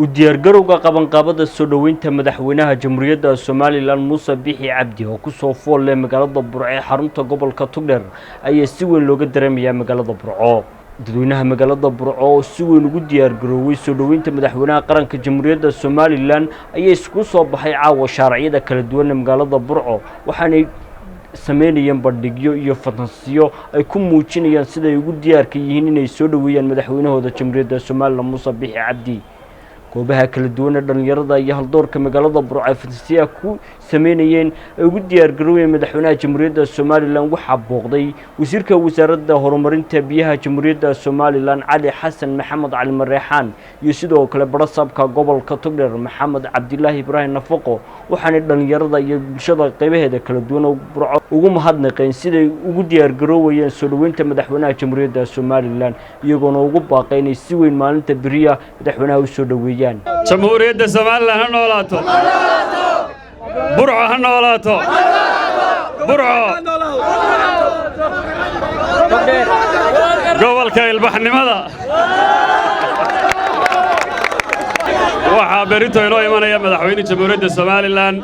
diyaargarowga qabanqaabada soo dhaweynta madaxweynaha Jamhuuriyadda Soomaaliland Muuse Biixi Cabdi oo ku soo fool leh magaalada Burco ee xarunta gobolka Togdheer ayaa si weyn looga dareemayaa magaalada Burco. dadweynaha magaalada Burco oo si weyn ugu diyaargarooway soo dhaweynta madaxweynaha qaranka Jamhuuriyadda Soomaaliland ayaa isku soo baxay caawa sharciyada kala duwan ee magaalada Burco waxaana sameynayaan bandhigyo iyo fantasiyo ay ku muujinayaan sida ay ugu diyaarka yihiin inay soo dhaweeyaan madaxweynahooda Jamhuuriyadda Soomaaliland Muuse Biixi Cabdi. goobaha kala duwan ee dhalinyarada iyo haldoorka magaalada Burco ay fantasiya ku sameynayeen ay ugu diyaargarooween madaxweynaha Jamhuuriyadda Soomaaliland waxa booqday wasiirka wasaaradda horumarinta biyaha Jamhuuriyadda Soomaaliland Cali Xasan Maxamed Cali Mareexaan iyo sidoo kale barasabka gobolka Togdheer Maxamed Cabdilaahi Ibraahim Nafaqo waxaana dhalinyarada iyo bulshada qaybaheeda kala duwan oo Burco ugu mahadnaqeen siday ugu diyaargaroowayeen soo dhaweynta madaxweynaha Jamhuuriyadda Soomaaliland iyagoona ugu baaqay inay si weyn maalinta beriya madaxweynaha u soo dhaweeyaan Jamhuuriyadda Soomaaliland ha noolaato Burco ha noolaato Burco gobolka ilbaxnimada waxa berito inoo imanaya madaxweynaha Jamhuuriyadda Soomaaliland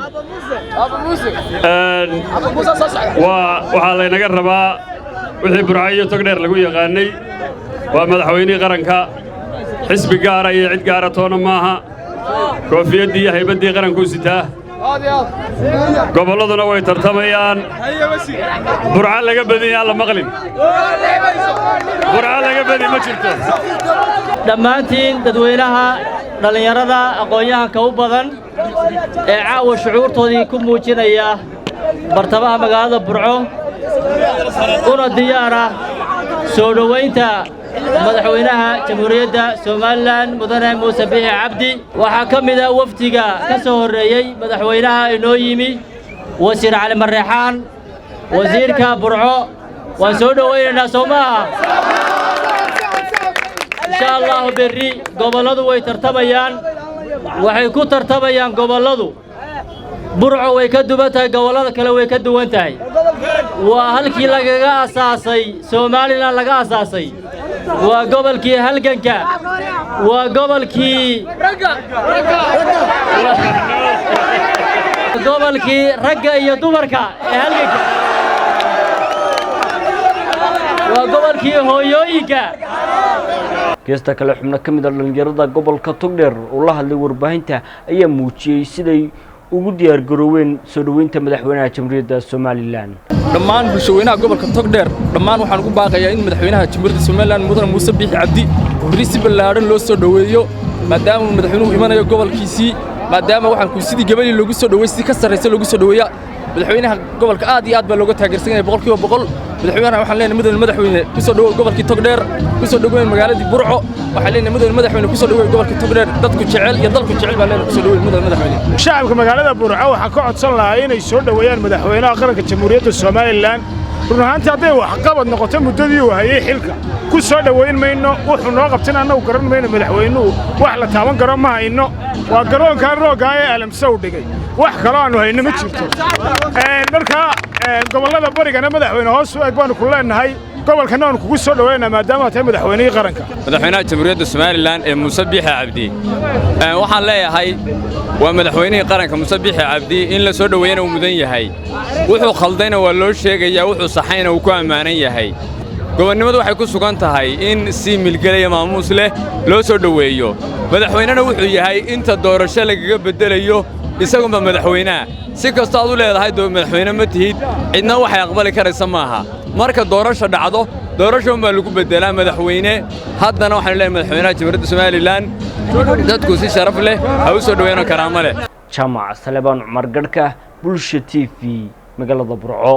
waxa la inaga rabaa wixii Burco iyo Togdheer lagu yaqaanay waa madaxweynaha qaranka xisbi gaar ah iyo cid gaar ah toona maaha koofiyadii iyo haybadii qaranku sitaa gobolladuna way tartamayaan Burco laga badiyay la maqlin Burco laga badiyay ma jirto dhammaantiin dadweynaha dhalinyarada aqoon-yahanka u badan ee caawa shucuurtoodii ku muujinaya bartamaha magaalada Burco una diyaara soo dhaweynta madaxweynaha Jamhuuriyadda Soomaaliland Mudane Muuse Biixi Cabdi waxa kamid ah wafdiga ka soo horeeyay madaxweynaha inoo yimi wasiir Cali Mareexaan wasiirka Burco waan soo dhaweynaynaa Soomaha insha Allah berri goboladu way tartamayaan waxay ku tartamayaan goboladu Burco way ka duwan tahay gobolada kale way ka duwan tahay waa halkii lagaga asaasay Soomaaliland laga asaasay waa gobolkii halganka waa gobolkii ragga iyo dumarka ee halganka waa gobolkii hooyooyinka geesta kale xubno kamid ah dhalinyarada gobolka Togdheer oo la hadlay warbaahinta ayaa muujiyay siday ugu diyaargarooween soo dhaweynta madaxweynaha Jamhuuriyadda Soomaaliland dhammaan bulshooyinaha gobolka Togdheer dhammaan waxaan ugu baaqayaa in madaxweynaha Jamhuuriyadda Soomaaliland Mudane Muuse Biixi Cabdi si ballaaran loo soo dhaweeyo maadaama madaxweynuhu imanayo gobolkiisii maadaama waxaan ku sidii gabadhii loogu soo dhaweeyay si ka sarreeyay loogu soo dhaweeyaa madaxweynaha gobolka aad iyo aad baa looga taageersan yahay boqolkiiba boqol madaxweynaha waxaan leenahay madaxweyne ku soo dhaweey gobolkii Togdheer ku soo dhaweey magaaladii Burco waxaan leenahay madaxweyne ku soo dhaweey gobolkii Togdheer dadku jecel iyo dalku jecel baa leenahay ku soo dhaweey madaxweyne shacabka magaalada Burco waxa ka codsan lahaa inay soo dhaweeyaan madaxweynaha qaranka Jamhuuriyadda Soomaaliland runaantii haday wax qabad noqoto muddadii uu hayay xilka ku soo dhaweyn mayno wuxuu noo qabtan annagu garan mayno madaxweynuhu wax la taaban karo ma hayno waa garoonka rooga ee alamsow dhigay wax kale aanu hayno ma jirto marka gobolada barigana madaxweyne hoos u eg baanu ku leenahay gobolkana aan kugu soo dhaweynaa maadaama tahay madaxweynaha qaranka madaxweynaha Jamhuuriyadda Soomaaliland ee Muuse Biixi Cabdi waxaan leeyahay waa madaxweynaha qaranka Muuse Biixi Cabdi in la soo dhaweeyana uu mudan yahay wuxuu khaldayna waa loo sheegayaa wuxuu saxayna uu ku amaanan yahay gobonnimadu waxay ku sugan tahay in si milgalaya maamuus leh loo soo dhaweeyo madaxweynena wuxuu yahay inta doorasho lagaga bedelayo isaguna madaxweynaha si kasta aad u leedahay madaxweyne ma tihid cidna waxay aqbali karaysa maaha marka doorasho dhacdo doorasho ma lagu bedelaa madaxweyne haddana waxaan leeyahay madaxweynaha Jamhuuriyadda Soomaaliland dadku si sharaf leh ha u soo dhaweeyaan karaamo leh Jamac Salebaan Umar Gadhka Bulsho TV magaalada Burco.